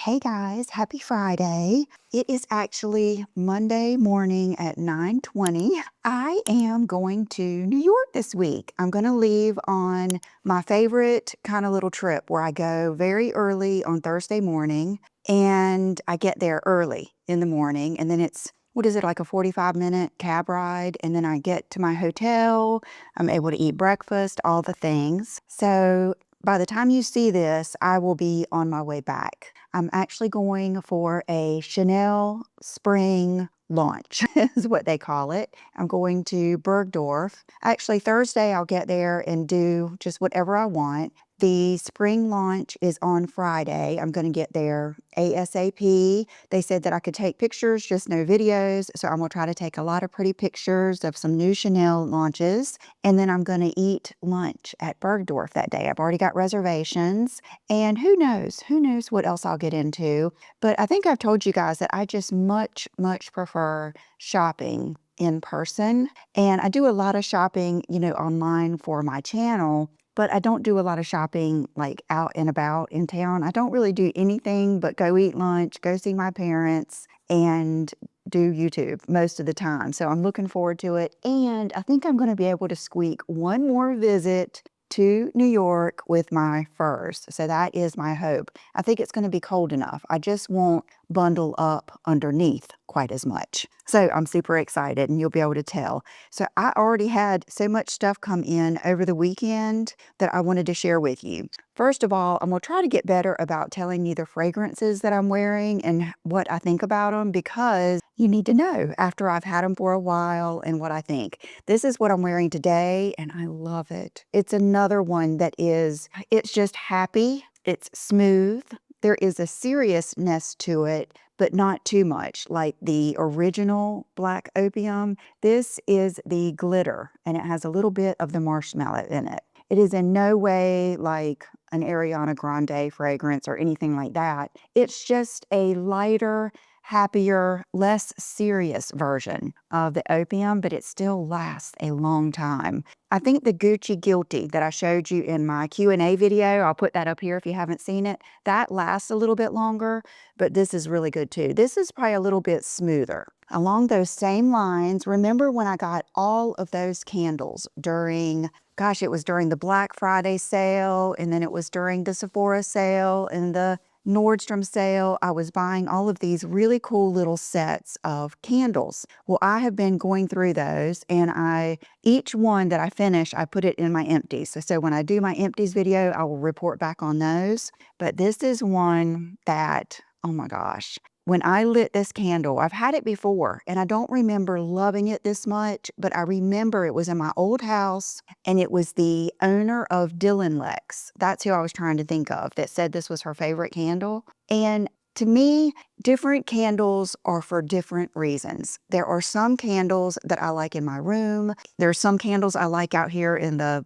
Hey guys, happy Friday. It is actually Monday morning at 9:20. I am going to New York this week. I'm going to leave on my favorite kind of little trip where I go very early on Thursday morning and I get there early in the morning and then it's what is it, like a 45-minute cab ride? And then I get to my hotel. I'm able to eat breakfast, all the things. So by the time you see this, I will be on my way back. I'm actually going for a Chanel spring launch, is what they call it. I'm going to Bergdorf. Actually, Thursday I'll get there and do just whatever I want. The spring launch is on Friday. I'm going to get there ASAP. They said that I could take pictures, just no videos. So I'm going to try to take a lot of pretty pictures of some new Chanel launches. And then I'm going to eat lunch at Bergdorf that day. I've already got reservations. And who knows what else I'll get into. But I think I've told you guys that I just much prefer shopping in person. And I do a lot of shopping, online for my channel. But I don't do a lot of shopping like out and about in town. I don't really do anything but go eat lunch, go see my parents, and do YouTube most of the time. So I'm looking forward to it. And I think I'm going to be able to squeak one more visit to New York with my furs. So that is my hope. I think it's going to be cold enough. I just won't bundle up underneath quite as much. So I'm super excited and you'll be able to tell. So I already had so much stuff come in over the weekend that I wanted to share with you. First of all, I'm going to try to get better about telling you the fragrances that I'm wearing and what I think about them because you need to know after I've had them for a while and what I think. This is what I'm wearing today and I love it. It's another one that it's just happy. It's smooth. There is a seriousness to it, but not too much like the original Black Opium. This is the glitter and it has a little bit of the marshmallow in it. It is in no way like an Ariana Grande fragrance or anything like that. It's just a lighter, happier, less serious version of the opium, but it still lasts a long time. I think the Gucci Guilty that I showed you in my Q&A video, I'll put that up here if you haven't seen it, that lasts a little bit longer, but this is really good too. This is probably a little bit smoother. Along those same lines, remember when I got all of those candles during, gosh, it was during the Black Friday sale, and then it was during the Sephora sale and the Nordstrom sale. I was buying all of these really cool little sets of candles. Well, I have been going through those and each one that I finish, I put it in my empties. So when I do my empties video, I will report back on those. But this is one that, oh my gosh, when I lit this candle, I've had it before and I don't remember loving it this much, but I remember it was in my old house and it was the owner of Dylan Lex. That's who I was trying to think of that said this was her favorite candle. And to me, different candles are for different reasons. There are some candles that I like in my room. There are some candles I like out here in the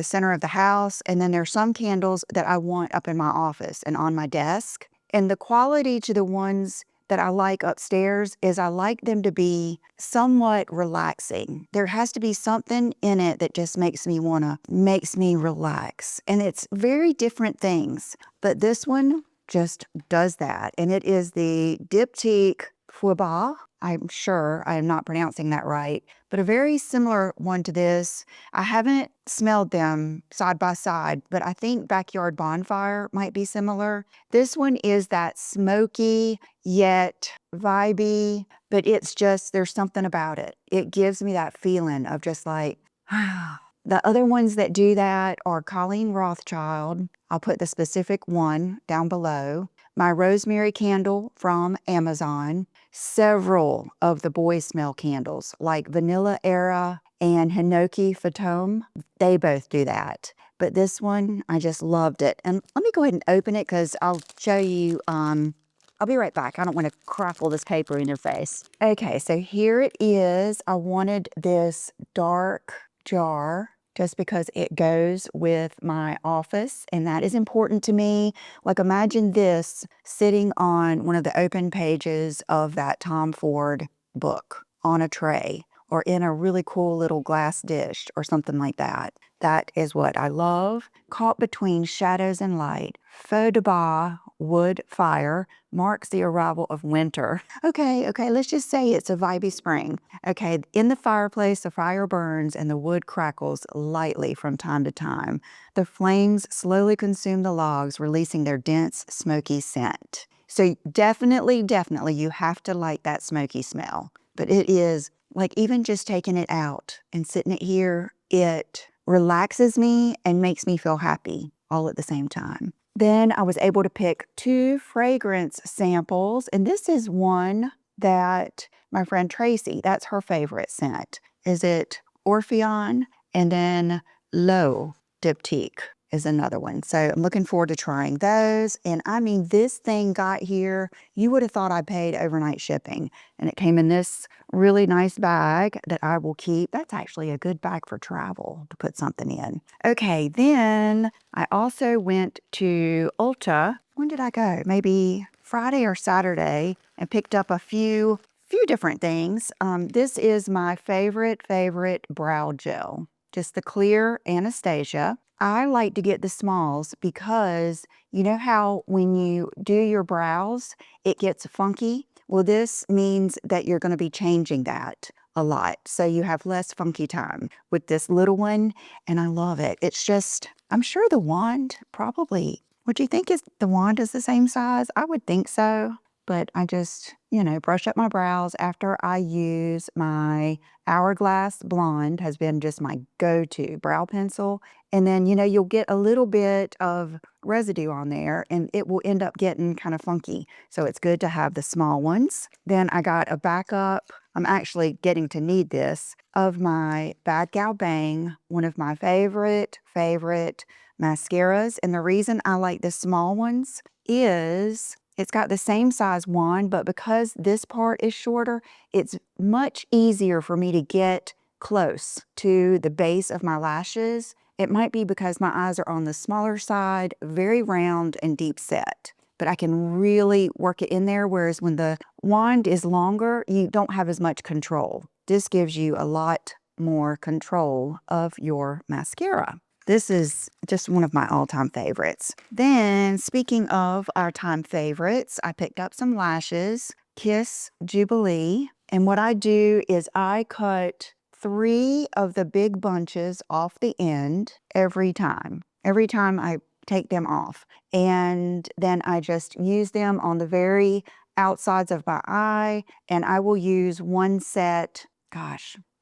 center of the house. And then there are some candles that I want up in my office and on my desk. And the quality to the ones that I like upstairs is I like them to be somewhat relaxing. There has to be something in it that just makes me relax. And it's very different things. But this one just does that. And it is the Diptyque Fouba. I'm sure I am not pronouncing that right, but a very similar one to this. I haven't smelled them side by side, but I think Backyard Bonfire might be similar. This one is that smoky yet vibey, but it's just, there's something about it. It gives me that feeling of just like, The other ones that do that are Colleen Rothschild. I'll put the specific one down below. My rosemary candle from Amazon. Several of the boy smell candles like Vanilla Era and Hinoki Fatome. They both do that. But this one, I just loved it. And let me go ahead and open it because I'll show you. I'll be right back. I don't want to crackle this paper in your face. Okay, so here it is. I wanted this dark jar just because it goes with my office and that is important to me. Like imagine this sitting on one of the open pages of that Tom Ford book on a tray or in a really cool little glass dish or something like that. That is what I love. Caught between shadows and light. Feu de bois, wood fire, marks the arrival of winter. Okay, let's just say it's a vibey spring. Okay, in the fireplace, the fire burns and the wood crackles lightly from time to time. The flames slowly consume the logs, releasing their dense, smoky scent. So definitely, you have to like that smoky smell. But it is, like, even just taking it out and sitting it here, it relaxes me and makes me feel happy all at the same time. Then I was able to pick 2 fragrance samples, and this is one that my friend Tracy, that's her favorite scent. Is it Orpheon? And then L'Eau Diptyque is another one. So I'm looking forward to trying those. And I mean, this thing got here, you would have thought I paid overnight shipping. And it came in this really nice bag that I will keep. That's actually a good bag for travel to put something in. Okay, then I also went to Ulta. When did I go? Maybe Friday or Saturday, and picked up a few different things. This is my favorite brow gel. Just the clear Anastasia. I like to get the smalls because you know how when you do your brows, it gets funky? Well, this means that you're going to be changing that a lot. So you have less funky time with this little one, and I love it. It's just, I'm sure the wand probably, would you think the wand is the same size? I would think so. But I just, brush up my brows after I use my Hourglass Blonde, has been just my go-to brow pencil. And then, you'll get a little bit of residue on there and it will end up getting kind of funky. So it's good to have the small ones. Then I got a backup, I'm actually getting to need this, of my Bad Gal Bang, one of my favorite mascaras. And the reason I like the small ones is it's got the same size wand, but because this part is shorter, it's much easier for me to get close to the base of my lashes. It might be because my eyes are on the smaller side, very round and deep set, but I can really work it in there, whereas when the wand is longer, you don't have as much control. This gives you a lot more control of your mascara. This is just one of my all-time favorites. Then, speaking of our time favorites, I picked up some lashes, Kiss Jubilee. And what I do is I cut 3 of the big bunches off the end every time I take them off. And then I just use them on the very outsides of my eye, and I will use one set,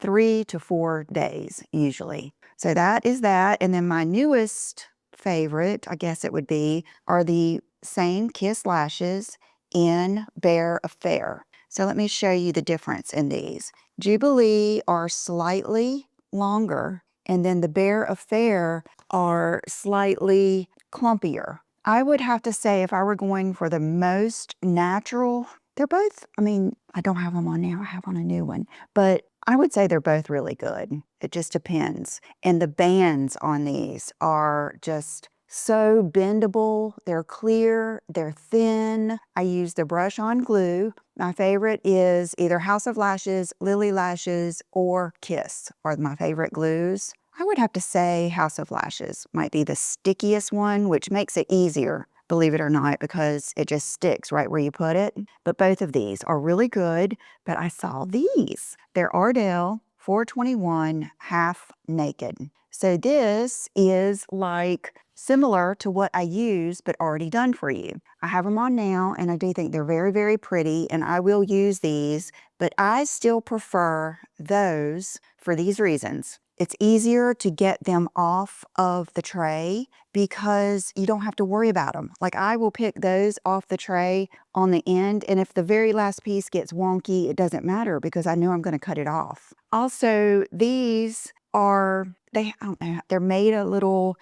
3 to 4 days usually. So that is that. And then my newest favorite, I guess it would be, are the same Kiss lashes in Bare Affair. So let me show you the difference in these. Jubilee are slightly longer, and then the Bare Affair are slightly clumpier. I would have to say, if I were going for the most natural, they're both, I don't have them on now, I have on a new one, but I would say they're both really good. It just depends. And the bands on these are just so bendable. They're clear, they're thin. I use the brush-on glue. My favorite is either House of Lashes, Lily Lashes, or Kiss are my favorite glues. I would have to say House of Lashes might be the stickiest one, which makes it easier, believe it or not, because it just sticks right where you put it. But both of these are really good. But I saw these. They're Ardell 421 Half Naked. So this is like similar to what I use, but already done for you. I have them on now, and I do think they're very, very pretty, and I will use these, but I still prefer those for these reasons. It's easier to get them off of the tray because you don't have to worry about them. Like, I will pick those off the tray on the end, and if the very last piece gets wonky, it doesn't matter because I know I'm going to cut it off. Also, these are, I don't know, they're made a little,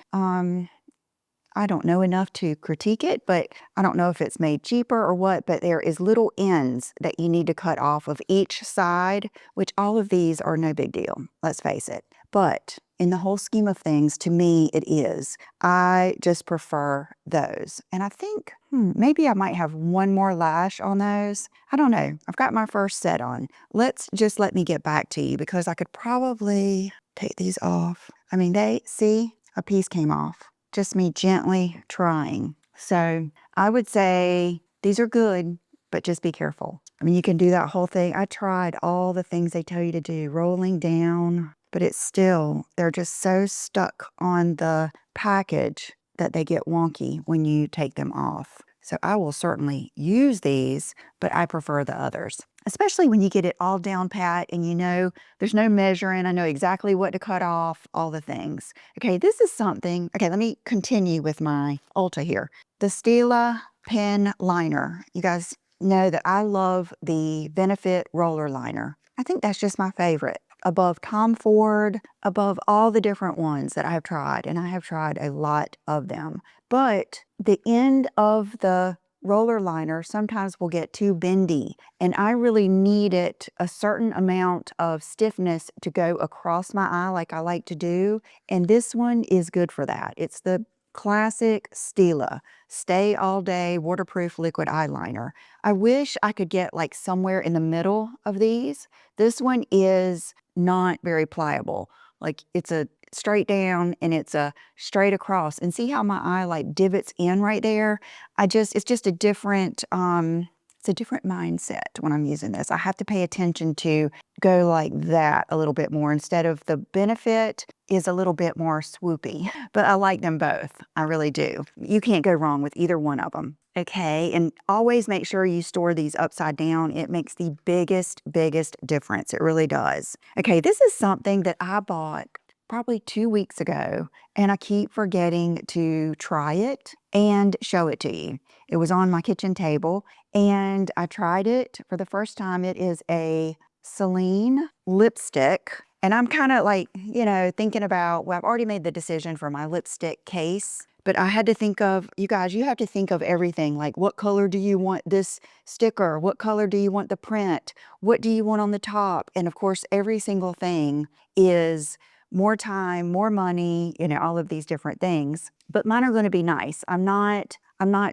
I don't know enough to critique it, but I don't know if it's made cheaper or what, but there is little ends that you need to cut off of each side, which all of these are no big deal, let's face it. But in the whole scheme of things, to me, it is. I just prefer those. And I think maybe I might have one more lash on those. I don't know. I've got my first set on. Let me get back to you because I could probably take these off. I mean, see, a piece came off. Just me gently trying. So I would say these are good, but just be careful. I mean, you can do that whole thing. I tried all the things they tell you to do, rolling down, but it's still, they're just so stuck on the package that they get wonky when you take them off. So I will certainly use these, but I prefer the others, especially when you get it all down pat and you know there's no measuring. I know exactly what to cut off, all the things. Okay, this is something. Okay, let me continue with my Ulta here. The Stila pen liner. You guys know that I love the Benefit roller liner. I think that's just my favorite. Above Tom Ford, above all the different ones that I have tried, and I have tried a lot of them. But the end of the roller liner sometimes will get too bendy, and I really needed a certain amount of stiffness to go across my eye like I like to do, and this one is good for that. It's the classic Stila Stay All Day Waterproof Liquid Eyeliner. I wish I could get like somewhere in the middle of these. This one is not very pliable. Like it's a straight down and it's a straight across. And see how my eye like divots in right there? It's just a different, it's a different mindset when I'm using this. I have to pay attention to go like that a little bit more instead of the Benefit is a little bit more swoopy. But I like them both. I really do. You can't go wrong with either one of them. Okay, and always make sure you store these upside down. It makes the biggest difference. It really does. Okay, this is something that I bought probably 2 weeks ago, and I keep forgetting to try it and show it to you. It was on my kitchen table, and I tried it for the first time. It is a Celine lipstick. And I'm kind of like, you know, thinking about, well, I've already made the decision for my lipstick case, but I had to think of, you guys, you have to think of everything. Like, what color do you want this sticker? What color do you want the print? What do you want on the top? And of course, every single thing is more time, more money, you know, all of these different things. But mine are going to be nice. I'm not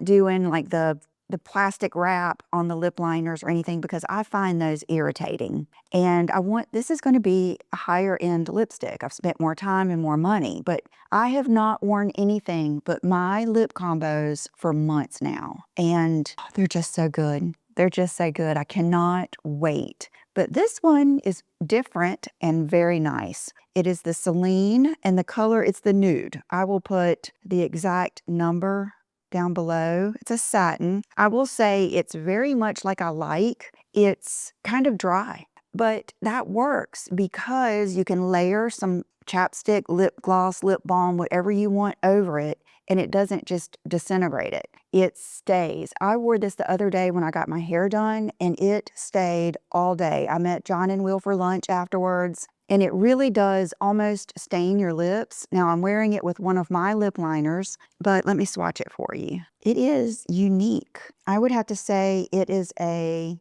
doing like the plastic wrap on the lip liners or anything because I find those irritating. And this is going to be a higher end lipstick. I've spent more time and more money, but I have not worn anything but my lip combos for months now. And they're just so good. They're just so good. I cannot wait. But this one is different and very nice. It is the Celine, and the color, it's the nude. I will put the exact number down below. It's a satin. I will say it's very much like I like. It's kind of dry, but that works because you can layer some chapstick, lip gloss, lip balm, whatever you want over it, and it doesn't just disintegrate it. It stays. I wore this the other day when I got my hair done, and it stayed all day. I met John and Will for lunch afterwards, and it really does almost stain your lips. Now I'm wearing it with one of my lip liners, but let me swatch it for you. It is unique. I would have to say it is a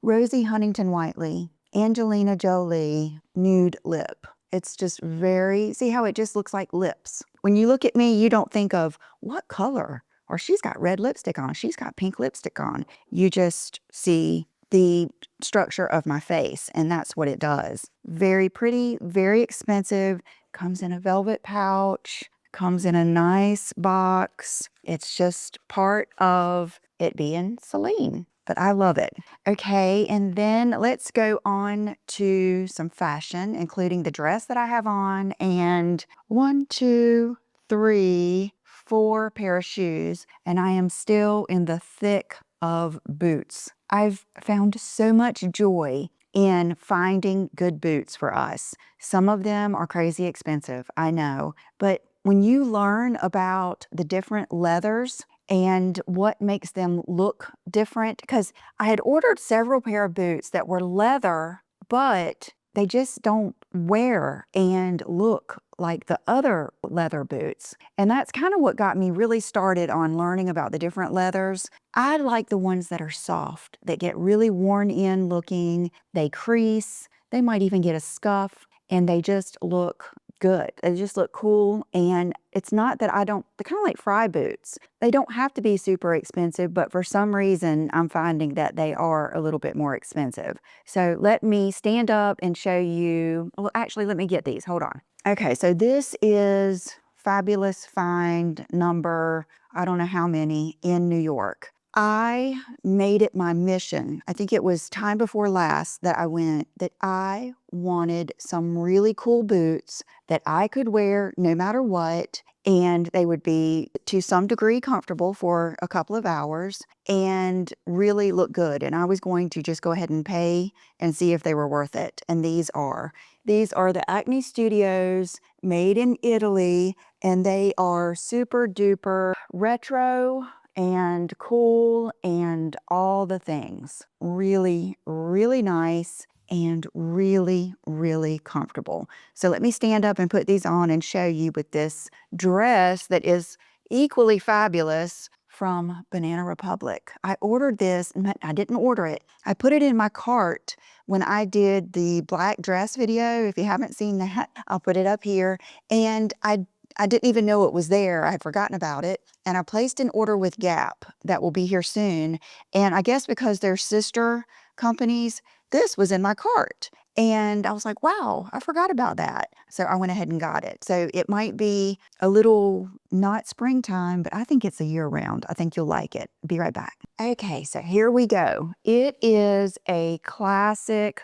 Rosie Huntington-Whiteley, Angelina Jolie nude lip. It's just see how it just looks like lips. When you look at me, you don't think of what color, or she's got red lipstick on, she's got pink lipstick on. You just see the structure of my face, and that's what it does. Very pretty, very expensive, comes in a velvet pouch, comes in a nice box. It's just part of it being Celine, but I love it. Okay, and then let's go on to some fashion, including the dress that I have on, and 1, 2, 3, 4 pair of shoes, and I am still in the thick of boots. I've found so much joy in finding good boots for us. Some of them are crazy expensive, I know, but when you learn about the different leathers and what makes them look different, because I had ordered several pair of boots that were leather, but they just don't wear and look like the other leather boots. And that's kind of what got me really started on learning about the different leathers. I like the ones that are soft, that get really worn in looking, they crease, they might even get a scuff, and they just look good. They just look cool. And it's not that they're kind of like fry boots. They don't have to be super expensive, but for some reason, I'm finding that they are a little bit more expensive. So let me stand up and show you. Well, actually, let me get these. Hold on. Okay, so this is Fabulous Find number, I don't know how many, in New York. I made it my mission, I think it was time before last that I went, that I wanted some really cool boots that I could wear no matter what, and they would be to some degree comfortable for a couple of hours and really look good. And I was going to just go ahead and pay and see if they were worth it. And these are. These are the Acne Studios, made in Italy, and they are super duper retro and cool and all the things. Really, really nice and really, really comfortable. So let me stand up and put these on and show you with this dress that is equally fabulous from Banana Republic. I ordered this, I didn't order it. I put it in my cart when I did the black dress video. If you haven't seen that, I'll put it up here. And I didn't even know it was there. I had forgotten about it. And I placed an order with Gap that will be here soon. And I guess because they're sister companies, this was in my cart. And I was like, wow, I forgot about that. So I went ahead and got it. So it might be a little not springtime, but I think it's a year round. I think you'll like it. Be right back. Okay, so here we go. It is a classic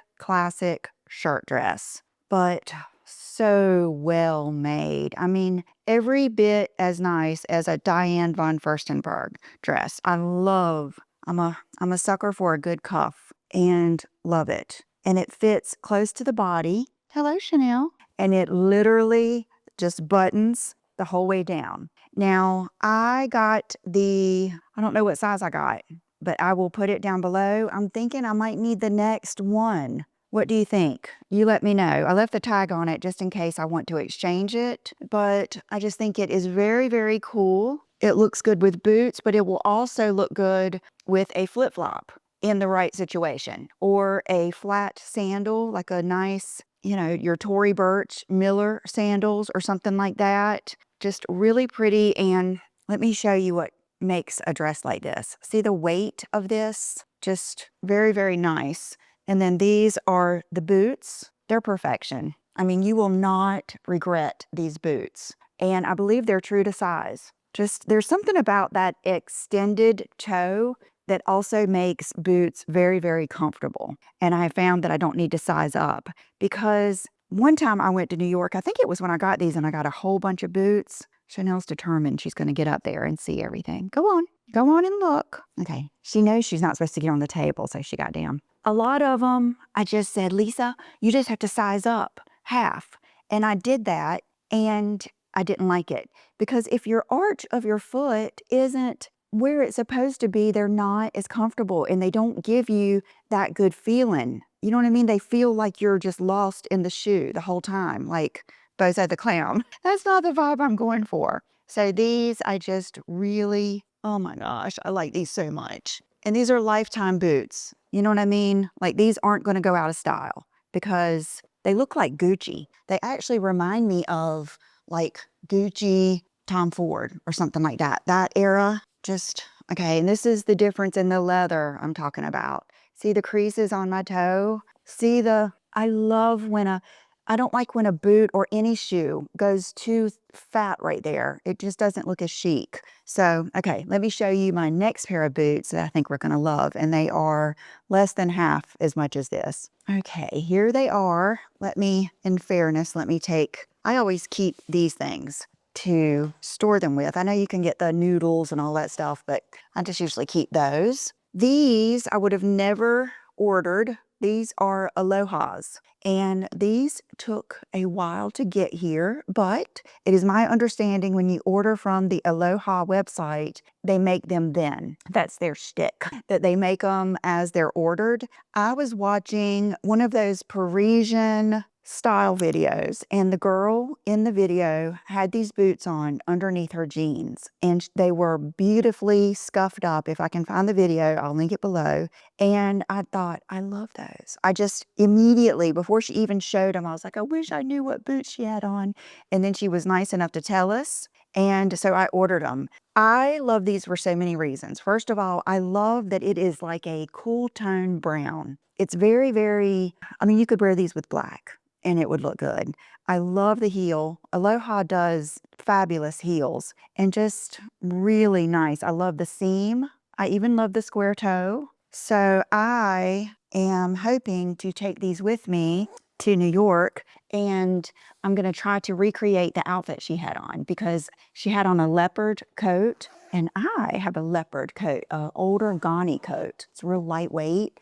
shirt dress, but so well made. I mean, every bit as nice as a Diane von Furstenberg dress. I'm a sucker for a good cuff and love it. And it fits close to the body. Hello, Chanel. And it literally just buttons the whole way down. Now, I don't know what size I got, but I will put it down below. I'm thinking I might need the next one. What do you think? You let me know. I left the tag on it just in case I want to exchange it, but I just think it is very, very cool. It looks good with boots, but it will also look good with a flip-flop in the right situation, or a flat sandal, like a nice, your Tory Burch Miller sandals or something like that. Just really pretty. And let me show you what makes a dress like this. See the weight of this? Just very, very nice. And then these are the boots. They're perfection. I mean, you will not regret these boots. And I believe they're true to size. Just there's something about that extended toe that also makes boots very, very comfortable. And I found that I don't need to size up, because one time I went to New York, I think it was when I got these, and I got a whole bunch of boots. Chanel's determined she's going to get up there and see everything. Go on and look. Okay, she knows she's not supposed to get on the table, so she got down. A lot of them, I just said, Lisa, you just have to size up half. And I did that, and I didn't like it. Because if your arch of your foot isn't where it's supposed to be, they're not as comfortable, and they don't give you that good feeling. You know what I mean? They feel like you're just lost in the shoe the whole time, like Bozo the Clown. That's not the vibe I'm going for. So these, I just really, oh my gosh, I like these so much. And these are lifetime boots. You know what I mean? Like, these aren't going to go out of style because they look like Gucci. They actually remind me of like Gucci, Tom Ford or something like that. That era. Just, okay, and this is the difference in the leather I'm talking about. See the creases on my toe? See I don't like when a boot or any shoe goes too fat right there. It just doesn't look as chic. So, okay, let me show you my next pair of boots that I think we're going to love, and they are less than half as much as this. Okay, here they are. In fairness, I always keep these things to store them with. I know you can get the noodles and all that stuff, but I just usually keep those. These I would have never ordered. These are Aloha's, and these took a while to get here, but it is my understanding when you order from the Aloha website, they make them then. That's their shtick, that they make them as they're ordered. I was watching one of those Parisian style videos, and the girl in the video had these boots on underneath her jeans, and they were beautifully scuffed up. If I can find the video, I'll link it below. And I thought, I love those. I just immediately, before she even showed them, I was like, I wish I knew what boots she had on. And then she was nice enough to tell us. And so I ordered them. I love these for so many reasons. First of all, I love that it is like a cool tone brown. It's very, very, I mean, you could wear these with black and it would look good. I love the heel. Aloha does fabulous heels and just really nice. I love the seam. I even love the square toe. So I am hoping to take these with me to New York, and I'm going to try to recreate the outfit she had on, because she had on a leopard coat and I have a leopard coat, an older Ghani coat. It's real lightweight.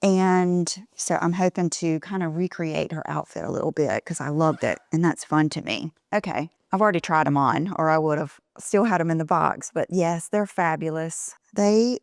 And so I'm hoping to kind of recreate her outfit a little bit because I loved it and that's fun to me. Okay, I've already tried them on, or I would have still had them in the box, but yes, they're fabulous. They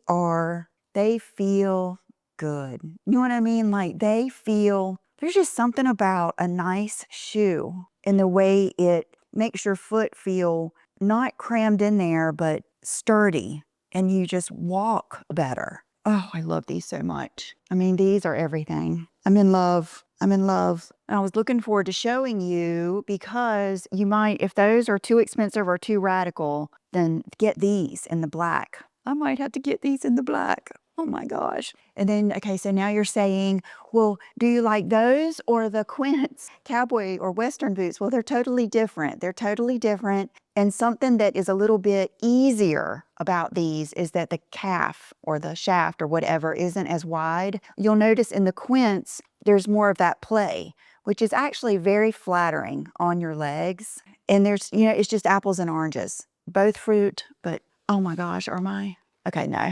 feel good. You know what I mean? Like there's just something about a nice shoe and the way it makes your foot feel not crammed in there, but sturdy, and you just walk better. Oh, I love these so much. I mean, these are everything. I'm in love. I'm in love. I was looking forward to showing you because you might, if those are too expensive or too radical, then get these in the black. I might have to get these in the black. Oh my gosh. And then, okay, so now you're saying, well, do you like those or the Quince cowboy or Western boots? Well, they're totally different. They're totally different. And something that is a little bit easier about these is that the calf or the shaft or whatever isn't as wide. You'll notice in the Quince, there's more of that play, which is actually very flattering on your legs. And there's, it's just apples and oranges, both fruit, but oh my gosh, okay, no.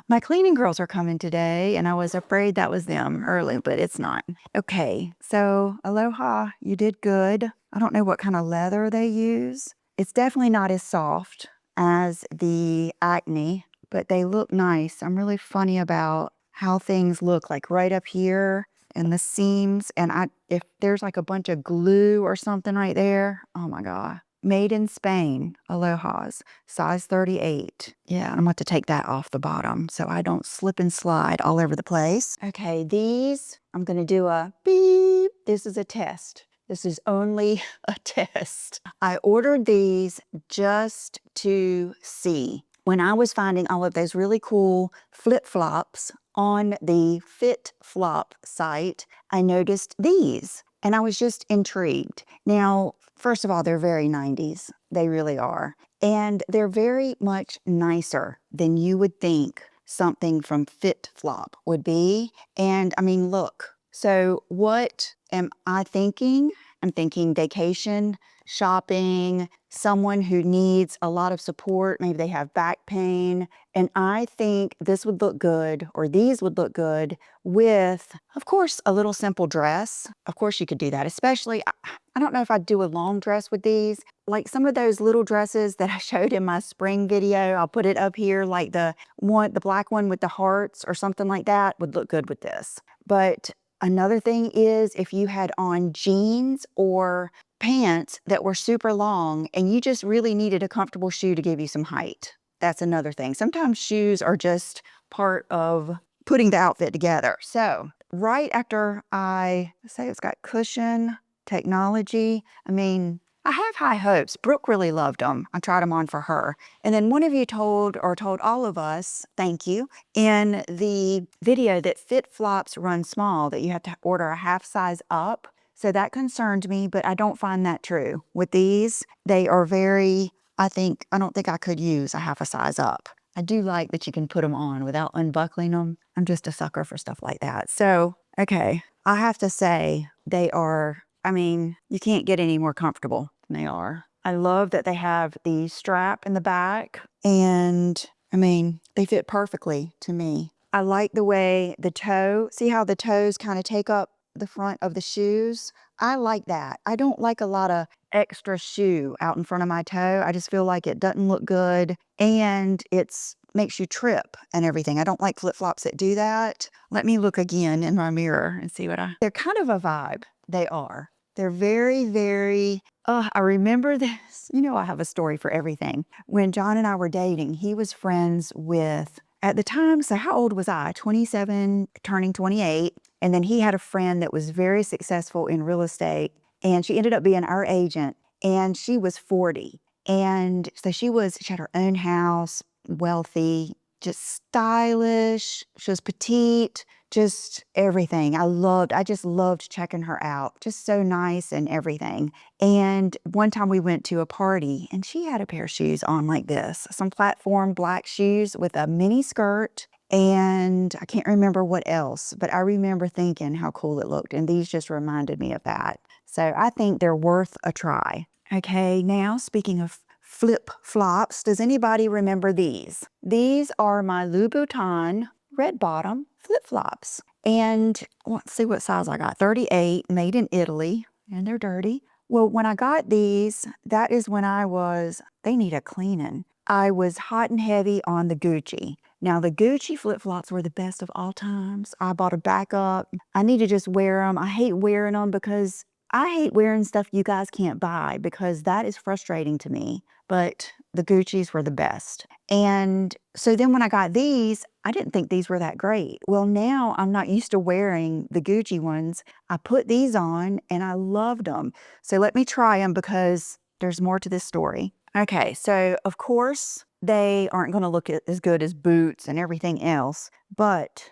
My cleaning girls are coming today, and I was afraid that was them early, but it's not. Okay, so Aloha, you did good. I don't know what kind of leather they use. It's definitely not as soft as the Acne, but they look nice. I'm really funny about how things look, like right up here and the seams. And if there's like a bunch of glue or something right there, oh my God. Made in Spain, Aloha's, size 38. Yeah, I'm going to take that off the bottom so I don't slip and slide all over the place. Okay, these, I'm going to do a beep. This is a test. This is only a test. I ordered these just to see. When I was finding all of those really cool flip-flops on the FitFlop site, I noticed these. And I was just intrigued. Now, first of all, they're very 90s. They really are. And they're very much nicer than you would think something from FitFlop would be. And I mean, look. So what am I thinking? I'm thinking vacation, shopping, someone who needs a lot of support. Maybe they have back pain. And I think this would look good, or these would look good with, of course, a little simple dress. Of course, you could do that, especially, I don't know if I'd do a long dress with these. Like some of those little dresses that I showed in my spring video, I'll put it up here, like the black one with the hearts or something like that would look good with this. But another thing is if you had on jeans or pants that were super long and you just really needed a comfortable shoe to give you some height. That's another thing. Sometimes shoes are just part of putting the outfit together. So right after I say it's got cushion, technology, I mean, I have high hopes. Brooke really loved them. I tried them on for her. And then one of you told all of us, thank you, in the video that FitFlops run small, that you have to order a half size up. So that concerned me, but I don't find that true. With these, they are very, I don't think I could use a half a size up. I do like that you can put them on without unbuckling them. I'm just a sucker for stuff like that. So, okay, I have to say they are, I mean, you can't get any more comfortable than they are. I love that they have the strap in the back, and I mean, they fit perfectly to me. I like the way the toe, see how the toes kind of take up the front of the shoes? I like that. I don't like a lot of extra shoe out in front of my toe. I just feel like it doesn't look good and it's makes you trip and everything. I don't like flip-flops that do that. Let me look again in my mirror and see what they're kind of a vibe. They are. They're very, very, oh, I remember this. You know, I have a story for everything. When John and I were dating, he was friends with, at the time, so how old was I? 27, turning 28. And then he had a friend that was very successful in real estate, and she ended up being our agent, and she was 40. And so she had her own house, wealthy, just stylish. She was petite, just everything. I just loved checking her out. Just so nice and everything. And one time we went to a party and she had a pair of shoes on like this, some platform black shoes with a mini skirt. And I can't remember what else, but I remember thinking how cool it looked. And these just reminded me of that. So I think they're worth a try. Okay, now speaking of flip-flops, does anybody remember these? These are my Louboutin red bottom flip-flops. And let's see what size I got. 38, made in Italy, and they're dirty. Well, when I got these, that is when they need a cleaning. I was hot and heavy on the Gucci. Now, the Gucci flip-flops were the best of all times. I bought a backup. I need to just wear them. I hate wearing them because I hate wearing stuff you guys can't buy because that is frustrating to me. But the Gucci's were the best. And so then when I got these, I didn't think these were that great. Well, now I'm not used to wearing the Gucci ones. I put these on and I loved them. So let me try them because there's more to this story. Okay, so of course, they aren't going to look as good as boots and everything else, but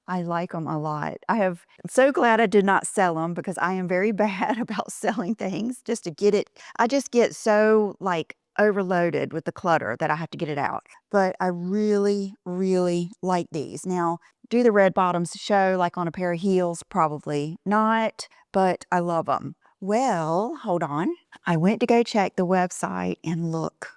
I like them a lot. I'm so glad I did not sell them because I am very bad about selling things just to get it. I just get so like overloaded with the clutter that I have to get it out. But I really, really like these. Now, do the red bottoms show like on a pair of heels? Probably not, but I love them. Well, hold on. I went to go check the website and look.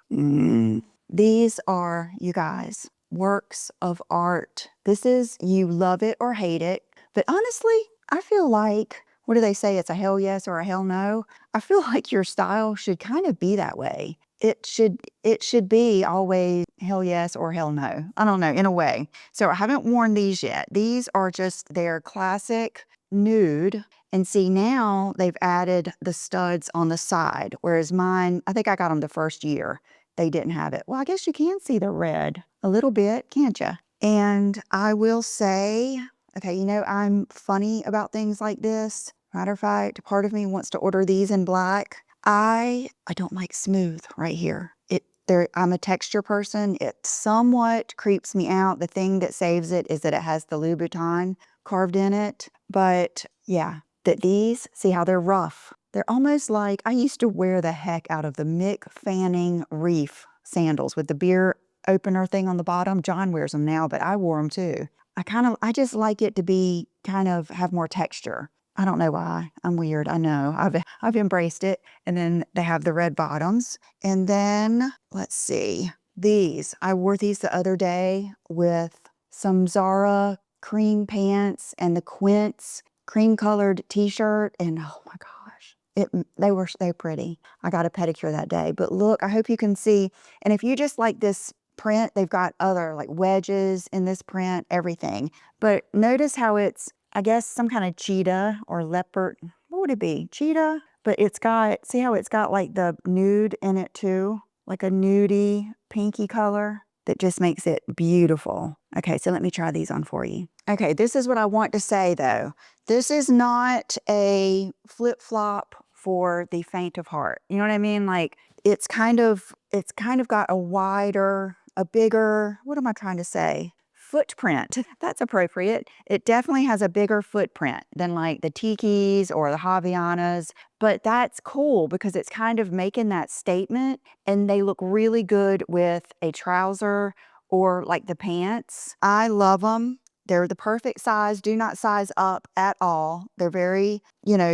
These are, you guys, works of art. This is, you love it or hate it. But honestly, I feel like, what do they say? It's a hell yes or a hell no. I feel like your style should kind of be that way. It should be always hell yes or hell no. I don't know, in a way. So I haven't worn these yet. These are just their classic nude. And see, now they've added the studs on the side, whereas mine, I think I got them the first year. They didn't have it. Well, I guess you can see the red a little bit, can't you? And I will say, okay, you know, I'm funny about things like this. Matter of fact, part of me wants to order these in black. I don't like smooth right here. I'm a texture person. It somewhat creeps me out. The thing that saves it is that it has the Louboutin carved in it. But yeah, these, see how they're rough. They're almost like, I used to wear the heck out of the Mick Fanning Reef sandals with the beer opener thing on the bottom. John wears them now, but I wore them too. I just like it to be have more texture. I don't know why. I'm weird. I know. I've embraced it. And then they have the red bottoms. And then let's see. I wore these the other day with some Zara cream pants and the Quince cream colored t-shirt. And oh my gosh, they were so pretty. I got a pedicure that day. But look, I hope you can see. And if you just like this print, they've got other like wedges in this print, everything. But notice how it's, I guess, some kind of cheetah or leopard. What would it be? Cheetah? But it's got, see how it's got like the nude in it too? Like a nudie, pinky color that just makes it beautiful. Okay, so let me try these on for you. Okay, this is what I want to say though. This is not a flip-flop for the faint of heart. You know what I mean? Like it's kind of got a bigger, what am I trying to say? Footprint. That's appropriate. It definitely has a bigger footprint than like the Tikis or the Havaianas, but that's cool because it's kind of making that statement and they look really good with a trouser or like the pants. I love them. They're the perfect size. Do not size up at all. They're very,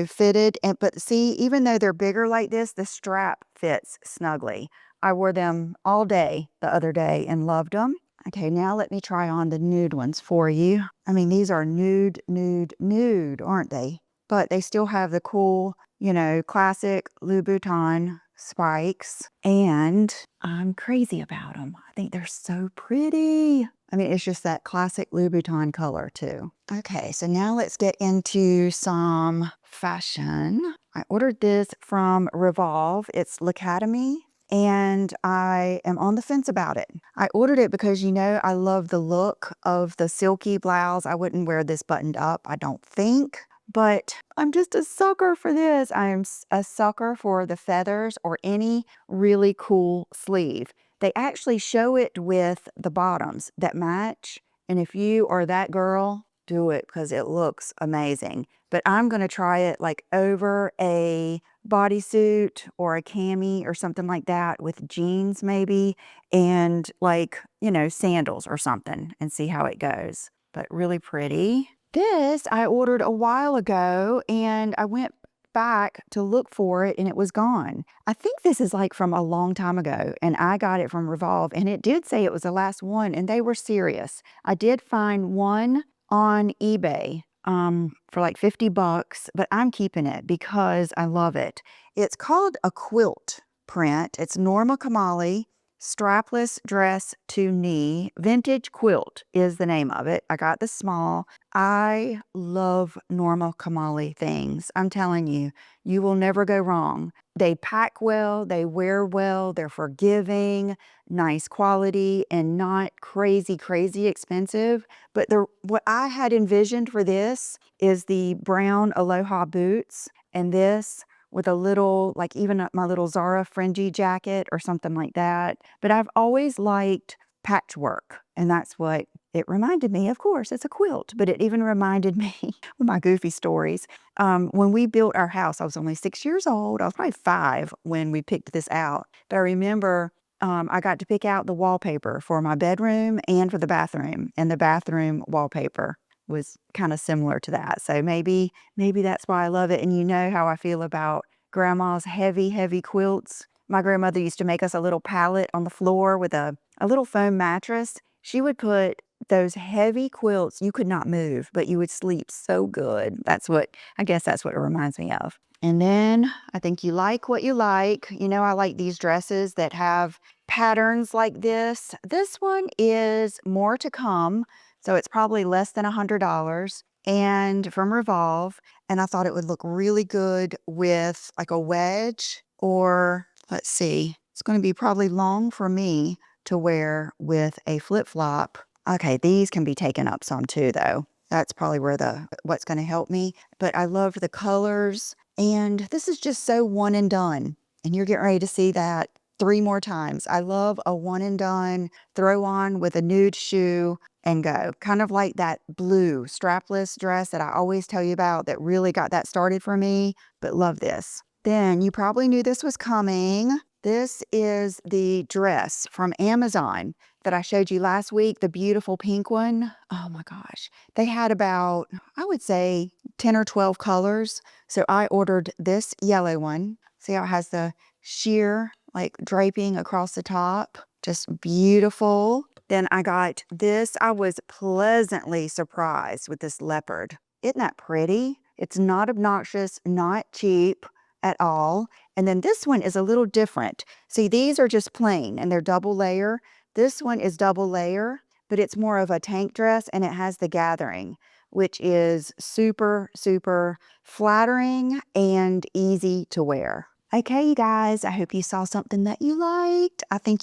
fitted. But see, even though they're bigger like this, the strap fits snugly. I wore them all day the other day and loved them. Okay, now let me try on the nude ones for you. I mean, these are nude, nude, nude, aren't they? but they still have the cool, you know, classic Louboutin spikes, and I'm crazy about them. I think they're so pretty. I mean, it's just that classic Louboutin color too. Okay, so now let's get into some fashion. I ordered this from Revolve. It's L'Academy, and I am on the fence about it. I ordered it because, you know, I love the look of the silky blouse. I wouldn't wear this buttoned up, I don't think. But I'm just a sucker for this. I'm a sucker for the feathers or any really cool sleeve. They actually show it with the bottoms that match. And if you are that girl, do it because it looks amazing. But I'm going to try it like over a bodysuit or a cami or something like that with jeans maybe, and like, you know, sandals or something, and see how it goes. But really pretty. This I ordered a while ago, and I went back to look for it and it was gone. I think this is like from a long time ago, and I got it from Revolve, and it did say it was the last one, and they were serious. I did find one on eBay for like 50 bucks, but I'm keeping it because I love it. It's called a quilt print. It's Norma Kamali. Strapless dress to knee. Vintage quilt is the name of it. I got the small. I love Norma Kamali things. I'm telling you, you will never go wrong. They pack well, they wear well, they're forgiving, nice quality, and not crazy, crazy expensive. But what I had envisioned for this is the brown Aloha boots, and this with a little, like even my little Zara fringy jacket or something like that. But I've always liked patchwork, and that's what it reminded me. Of course, it's a quilt, but it even reminded me with my goofy stories. When we built our house, I was only 6 years old. I was probably 5 when we picked this out. But I remember I got to pick out the wallpaper for my bedroom and for the bathroom, and the bathroom wallpaper was kind of similar to that. So maybe that's why I love it. And you know how I feel about grandma's heavy, heavy quilts. My grandmother used to make us a little pallet on the floor with a little foam mattress. She would put those heavy quilts, you could not move, but you would sleep so good. I guess that's what it reminds me of. And then I think you like what you like. You know, I like these dresses that have patterns like this. This one is more to come. So it's probably less than $100, and from Revolve. And I thought it would look really good with like a wedge, or let's see, it's going to be probably long for me to wear with a flip-flop. Okay, these can be taken up some too though. That's probably where what's going to help me. But I love the colors, and this is just so one and done. And you're getting ready to see that 3 more times. I love a one and done, throw on with a nude shoe and go. Kind of like that blue strapless dress that I always tell you about that really got that started for me, but love this. Then you probably knew this was coming. This is the dress from Amazon that I showed you last week, the beautiful pink one. Oh my gosh. They had about, I would say, 10 or 12 colors. So I ordered this yellow one. See how it has the sheer like draping across the top? Just beautiful. Then I got this. I was pleasantly surprised with this leopard. Isn't that pretty? It's not obnoxious, not cheap at all. And then this one is a little different. See, these are just plain and they're double layer. This one is double layer, but it's more of a tank dress, and it has the gathering, which is super, super flattering and easy to wear. Okay, you guys, I hope you saw something that you liked. I think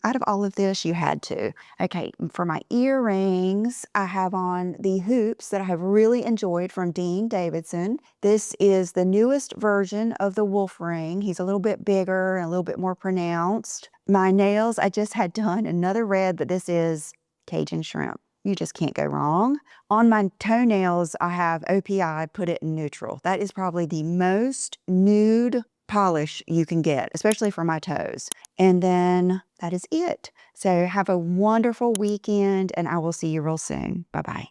out of all of this, you had to. Okay, for my earrings, I have on the hoops that I have really enjoyed from Dean Davidson. This is the newest version of the wolf ring. He's a little bit bigger and a little bit more pronounced. My nails, I just had done another red, but this is Cajun shrimp. You just can't go wrong. On my toenails, I have OPI, put it in neutral. That is probably the most nude polish you can get, especially for my toes. And then that is it. So have a wonderful weekend, and I will see you real soon. Bye-bye.